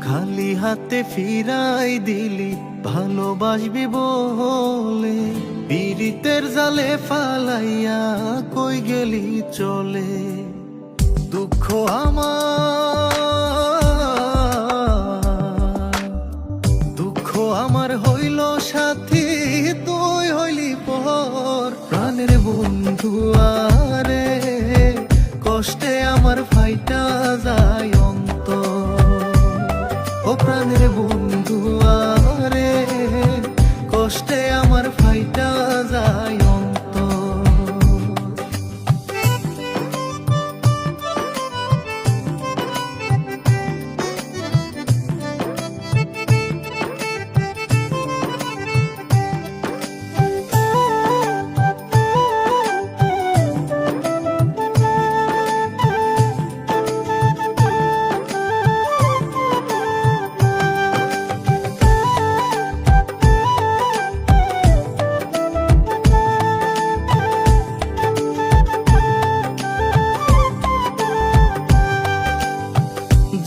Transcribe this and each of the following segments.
খালি হাতে ফিরাই দিলি ভালোবাসবি বলে, পীড়িতের জালে ফালাইয়া কই গেলি চলে। দুঃখ আমার হইল সাথী, তুই হইলি পর। প্রাণের বন্ধু আরে, কষ্টে আমার ফাইটা যায় অন্তর। ও প্রাণের বন্ধু আরে, কষ্টে আমার ফাইটা যায় অন্তর।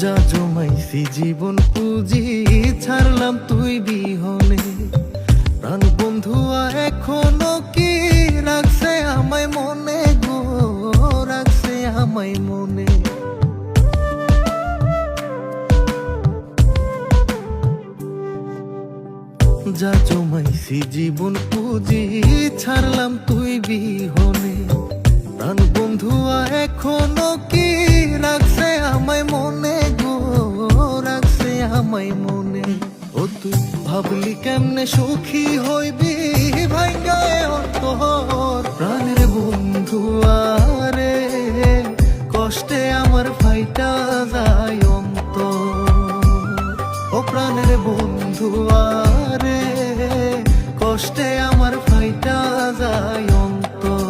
যা জমাইছি জীবন পুঁজি, ছাড়লাম তুই বিহনে। প্রাণ বন্ধুয়া এখনো কি রাখছে আমায় মনে গো, রাখছে আমায় মনে। যা জমাইছি জীবন পুঁজি, ছাড়লাম তুই বিহনে। প্রাণ বন্ধুয়া এখনো কি রাখছে আমায় মনে গো, রাখছে আমায় মনে। ও তুই ভাবলি কেমনে সুখী হইবি ভাঙ্গায় অন্তর। প্রাণের বন্ধু আরে, কষ্টে আমার ফাইটা যায় অন্তর। ও প্রাণের বন্ধু আরে, কষ্টে আমার ফাইটা যায় অন্তর।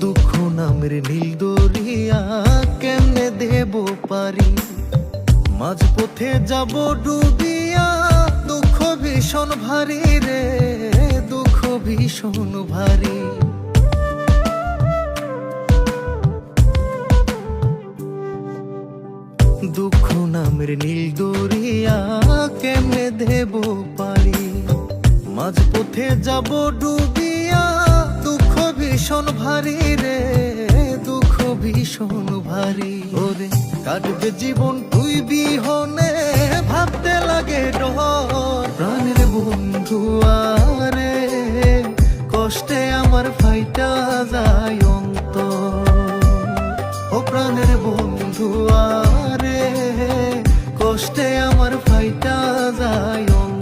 দুঃখ নামের নীল দরিয়া কেমনে দেব পারি, মাঝ পথে যাব ডুবিয়া। দুঃখ ভীষণ ভারী রে, দুঃখ ভীষণ ভারী। দুঃখ নামের নীল দরিয়া কেমনে দেব পারি, মাঝ পথে যাব ডুবিয়া। দুঃখ ভীষণ ভারী রে, দুঃখ ভীষণ ভারী। ওরে কাটবে জীবন তুই বিহনে, ভাবতে লাগে ডর। প্রাণের বন্ধু আরে, কষ্টে আমার ফাইটা যায় অন্তর। ও প্রাণের বন্ধু আরে, কষ্টে আমার ফাইটা যায় অন্তর।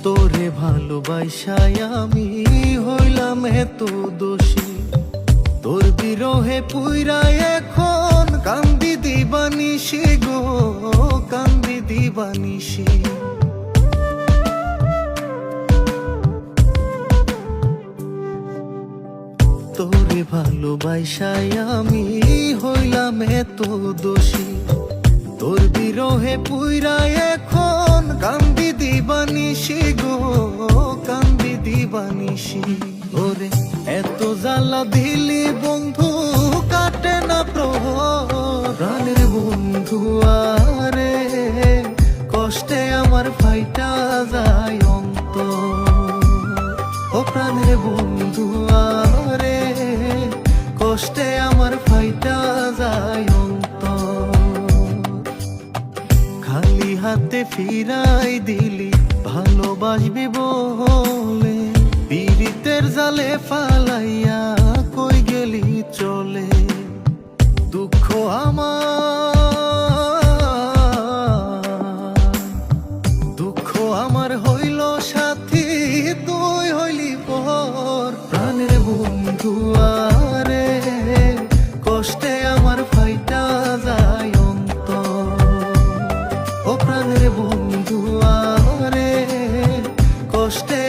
তোরে ভালোবাসায় আমি হইলাম এত দোষী, তোর বিরহে পুইরা এখন কান্দি দিবানিশি গো, কান্দি দিবানিশি। তোরে ভালোবাসায় আমি হইলাম এত দোষী, তোর বিরহে পুইরা এখন কান্দি দিবানিশি গো, কান্দি দিবানিশি। ওরে এত জ্বালা দিলি বন্ধু, কাটে না প্রহর। প্রাণের বন্ধু আরে, কষ্টে আমার ফাইটা যায় অন্তর। ও প্রাণের বন্ধু আরে, কষ্টে আমার ফাইটা যায় অন্তর। খালি হাতে ফিরাই দিলি ভালোবাসবি বলে, পীড়িতের জালে ফালাইয়া কই গেলি চলে। দুঃখ আমার কষ্টে